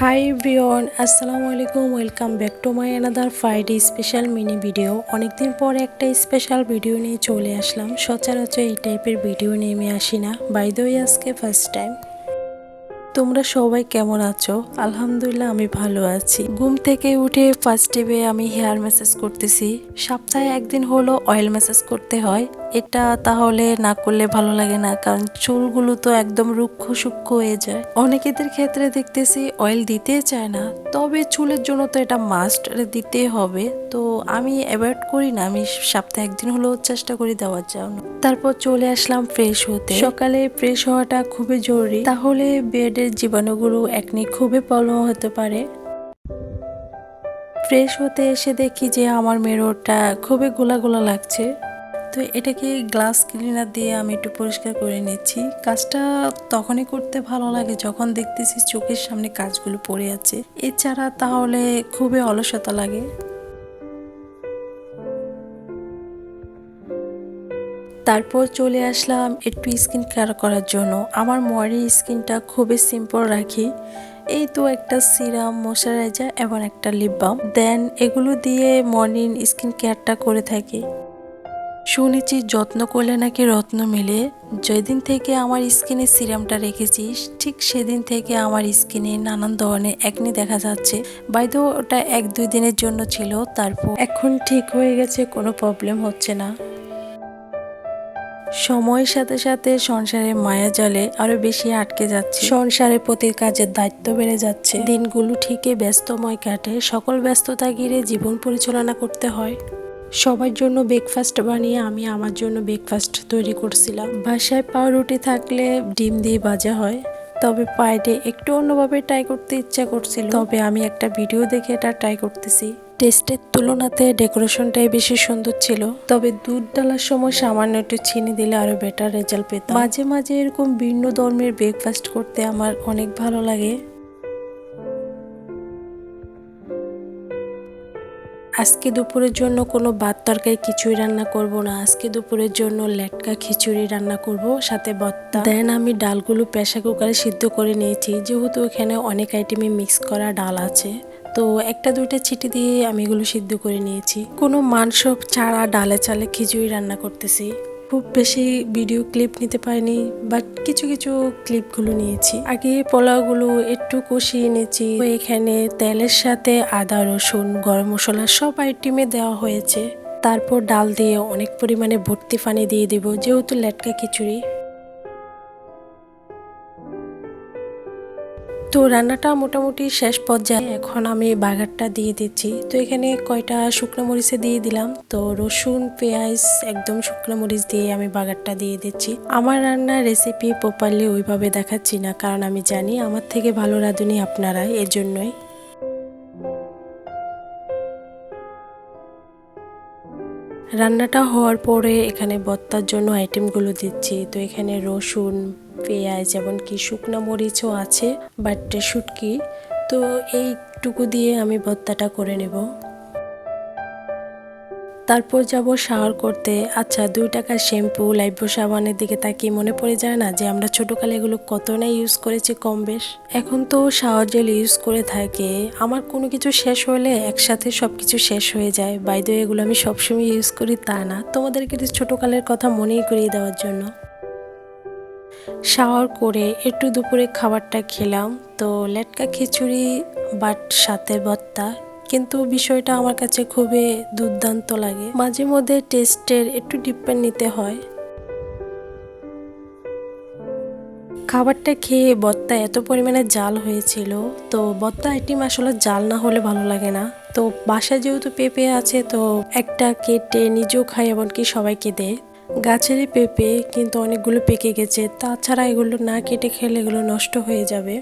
Hi everyone, আসসালামু আলাইকুম। Welcome back to my another Friday special mini video. অনেকদিন পরে একটা স্পেশাল ভিডিও নিয়ে চলে আসলাম। সচরাচর এই টাইপের ভিডিও নিয়ে আমি আসি না, বাই দ্য ওয়ে আজকে ফার্স্ট টাইম। তোমরা সবাই কেমন আছো? আলহামদুলিল্লাহ আমি ভালো আছি। ঘুম থেকে উঠে ফার্স্ট স্টেপে আমি হেয়ার ম্যাসাজ করতেছি। সপ্তাহে একদিন হলো অয়েল ম্যাসাজ করতে হয়, এটা তাহলে না করলে ভালো লাগে না, কারণ চুলগুলো তো একদম রুক্ষ সূক্ষ্ম হয়ে যায়। অনেকেদের ক্ষেত্রে দেখতেছি অয়েল দিতে চায় না, তবে চুলের জন্য তো এটা মাস্ট দিতে হবে। তো আমি অ্যাভয়েড করি না, আমি সপ্তাহে একদিন হলেও চেষ্টা করি দেওয়ার জন্য। তারপর চলে আসলাম ফ্রেশ হতে। সকালে ফ্রেশ হওয়াটা খুবই জরুরি, তাহলে বেডের জীবাণুগুলো একনি খুবই প্রবলেম হতে পারে। ফ্রেশ হতে এসে দেখি যে আমার মিররটা খুবই গোলা গোলা লাগছে, তো এটাকে গ্লাস ক্লিনার দিয়ে আমি একটু পরিষ্কার করে নিচ্ছি। কাজটা তখনই করতে ভালো লাগে যখন দেখতেছি চোখের সামনে কাজগুলো পড়ে আছে, এছাড়া তাহলে খুবই অলসতা লাগে। তারপর চলে আসলাম একটু স্কিন কেয়ার করার জন্য। আমার ময়ের স্কিনটা খুবই সিম্পল রাখি, এই তো একটা সিরাম, ময়শ্চারাইজার এবং একটা লিপ বাম, দেন এগুলো দিয়ে মর্নিং স্কিন কেয়ারটা করে থাকি। শুনেছি যত্ন করলে নাকি রত্ন মেলে। যেদিন থেকে আমার স্কিনে সিরামটা রেখেছিস, ঠিক সেদিন থেকে আমার স্কিনে নানান ধরনের একনি দেখা যাচ্ছে। বাইদো ওটা 1-2 দিনের জন্য ছিল, তারপর এখন ঠিক হয়ে গেছে, কোনো প্রবলেম হচ্ছে না। সময়ের সাথে সাথে সংসারের মায়া জালে আরো বেশি আটকে যাচ্ছে। সংসারের প্রতি কাজের দায়িত্ব বেড়ে যাচ্ছে, দিনগুলো ঠিকই ব্যস্তময় কাটে। সকল ব্যস্ততা ঘিরে জীবন পরিচালনা করতে হয়। সবার জন্য ব্রেকফাস্ট বানিয়ে আমি আমার জন্য ব্রেকফাস্ট তৈরি করছিলাম। বাসায় পাউরুটি থাকলে ডিম দিয়ে ভাজা হয়, তবে ফ্রাইডে একটু অন্যভাবে ট্রাই করতে ইচ্ছা করছিল, তবে আমি একটা ভিডিও দেখে এটা ট্রাই করতেছি। টেস্টের তুলনাতে ডেকোরেশনটাই বেশি সুন্দর ছিল, তবে দুধ ডালার সময় সামান্য একটু চিনি দিলে আরো বেটার রেজাল্ট পেতাম। মাঝে মাঝে এরকম ভিন্ন ধর্মের ব্রেকফাস্ট করতে আমার অনেক ভালো লাগে। আজকে দুপুরের জন্য কোনো ভাত তরকারি কিছুই রান্না করব না, আজকে দুপুরের জন্য লেটকা খিচুড়ি রান্না করব, সাথে ভর্তা। দেন আমি ডালগুলো প্রেসার কুকারে সিদ্ধ করে নিয়েছি, যেহেতু এখানে অনেক আইটেমে মিক্স করা ডাল আছে, তো 1-2টা চিটি দিয়ে আমি এগুলো সিদ্ধ করে নিয়েছি। কোনো মাংস ছাড়া ডালে চালে খিচুড়ি রান্না করতেছি। খুব বেশি ভিডিও ক্লিপ নিতে পারিনি, বাট কিছু কিছু ক্লিপগুলো নিয়েছি। আগে পোলাওগুলো একটু কষিয়ে নিয়েছি, এখানে তেলের সাথে আদা, রসুন, গরম মশলা সব আইটেমে দেওয়া হয়েছে। তারপর ডাল দিয়ে অনেক পরিমাণে ভর্তি পানি দিয়ে দেব, যেহেতু লেটকা খিচুড়ি। তো রান্নাটা মোটামুটি শেষ পর্যায়ে, এখন আমি বাগারটা দিয়ে দিচ্ছি। তো এখানে কয়টা শুকনো মরিচে দিয়ে দিলাম, তো রসুন, পেঁয়াজ, একদম শুকনো মরিচ দিয়ে আমি বাগারটা দিয়ে দিচ্ছি। আমার রান্নার রেসিপি প্রপারলি ওইভাবে দেখাচ্ছি না, কারণ আমি জানি আমার থেকে ভালো রাঁধুনি আপনারাই, এর জন্যই। রান্নাটা হওয়ার পরে এখানে ভর্তার জন্য আইটেমগুলো দিচ্ছি। তো এখানে রসুন, পেঁয়াজ, এমনকি শুকনো মরিচও আছে, বাট শুটকি, তো এইটুকু দিয়ে আমি ভর্তাটা করে নেব। তারপর যাব শাওয়ার করতে। আচ্ছা, 2 টাকার শ্যাম্পু, লাইফবয় সাবানের দিকে তাকিয়ে মনে পড়ে যায় না যে আমরা ছোটকালে এগুলো কত না ইউজ করেছি কম বেশ। এখন তো শাওয়ার জেল ইউজ করে থাকে। আমার কোনো কিছু শেষ হলে একসাথে সব কিছু শেষ হয়ে যায়। বাই দ্য ওয়ে এগুলো আমি সবসময় ইউজ করি তা না, তোমাদেরকে ছোটকালের কথা মনেই করিয়ে দেওয়ার জন্য। শাওয়ার করে একটু দুপুরে খাবারটা খেলাম, তো লেটকা খিচুড়ি বাট সাথে ভর্তা, কিন্তু বিষয়টা আমার কাছে খুবই দুর্দান্ত লাগে। মাঝে মধ্যে টেস্টের একটু ডিপেন্ড নিতে হয়। খাবারটা খেয়ে ভর্তা এত পরিমাণে জাল হয়েছিল, তো ভর্তা আইটেম আসলে জাল না হলে ভালো লাগে না। তো বাসায় যেহেতু পেঁপে আছে, তো একটা কেটে নিজেও খাই, এমনকি সবাইকে দেয়। গাছেরই পেঁপে, কিন্তু অনেকগুলো পেকে গেছে, তাছাড়া এগুলো না কেটে খেলে এগুলো নষ্ট হয়ে যাবে।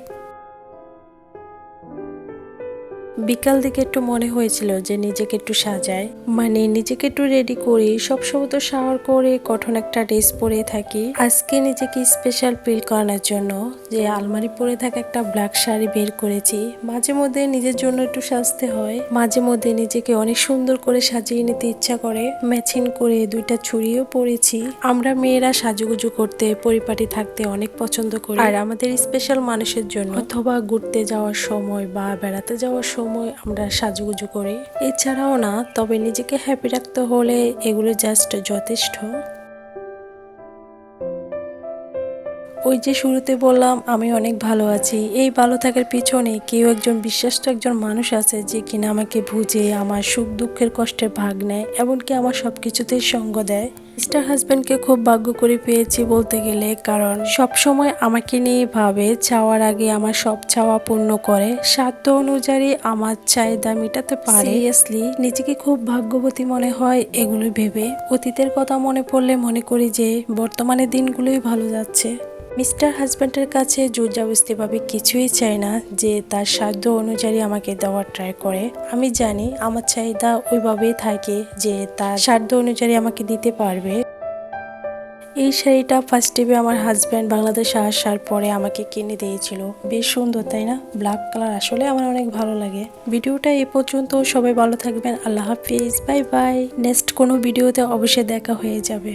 বিকাল দিকে একটু মনে হয়েছিল যে নিজেকে একটু সাজাই, মানে নিজেকে একটু রেডি করি। সবসময় তো শাওয়ার করে কঠোর একটা ড্রেস পরে থাকি। আজকে নিজেকে স্পেশাল ফিল করানোর জন্য যে আলমারি পরে থাকা একটা ব্ল্যাক শাড়ি বের করেছি। মাঝে মধ্যে নিজের জন্য একটু সাজতে হয়, মাঝে মধ্যে নিজেকে অনেক সুন্দর করে সাজিয়ে নিতে ইচ্ছা করে। ম্যাচিং করে দুইটা চুড়িও পরেছি। আমরা মেয়েরা সাজুগুজু করতে, পরিপাটি থাকতে অনেক পছন্দ করি। আর আমাদের স্পেশাল মানুষের জন্য অথবা ঘুরতে যাওয়ার সময় বা বেড়াতে যাওয়ার সময় আমরা সাজুগুজু করি। এছাড়াও না, তবে নিজেকে হ্যাপি রাখতে হলে এগুলো জাস্ট যথেষ্ট। ওই যে শুরুতে বললাম আমি অনেক ভালো আছি, এই ভালো থাকার পিছনে কেউ একজন বিশ্বস্ত একজন মানুষ আছে যে কিনা আমাকে বুঝে, আমার সুখ দুঃখের কষ্টের ভাগ নেয়, এমনকি আমার সবকিছুতেই সঙ্গ দেয়। মিস্টার হাজব্যান্ডকে খুব ভাগ্য করে পেয়েছি বলতে গেলে, কারণ সব সময় আমাকে নিয়ে ভাবে, চাওয়ার আগে আমার সব চাওয়া পূর্ণ করে, সাধ্য অনুযায়ী আমার চাহিদা মেটাতে পারে। সিরিয়াসলি নিজেকে খুব ভাগ্যবতী মনে হয় এগুলো ভেবে। অতীতের কথা মনে পড়লে মনে করি যে বর্তমানে দিনগুলোই ভালো যাচ্ছে। মিস্টার হাজব্যান্ডের কাছে জোরজবরদস্তিভাবে কিছুই চাই না, যে তার সাধ্য অনুযায়ী আমাকে দেওয়ার ট্রাই করে। আমি জানি আমার চাহিদা ওইভাবেই থাকে যে তার সাধ্য অনুযায়ী আমাকে দিতে পারবে। এই শাড়িটা ফার্স্ট টাইমে আমার হাজব্যান্ড বাংলাদেশে আসার পরে আমাকে কিনে দিয়েছিল। বেশ সুন্দর, তাই না? ব্ল্যাক কালার আসলে আমার অনেক ভালো লাগে। ভিডিওটা এই পর্যন্ত, সবাই ভালো থাকবেন। আল্লাহ হাফিজ, বাই বাই। নেক্সট কোনো ভিডিওতে অবশ্যই দেখা হয়ে যাবে।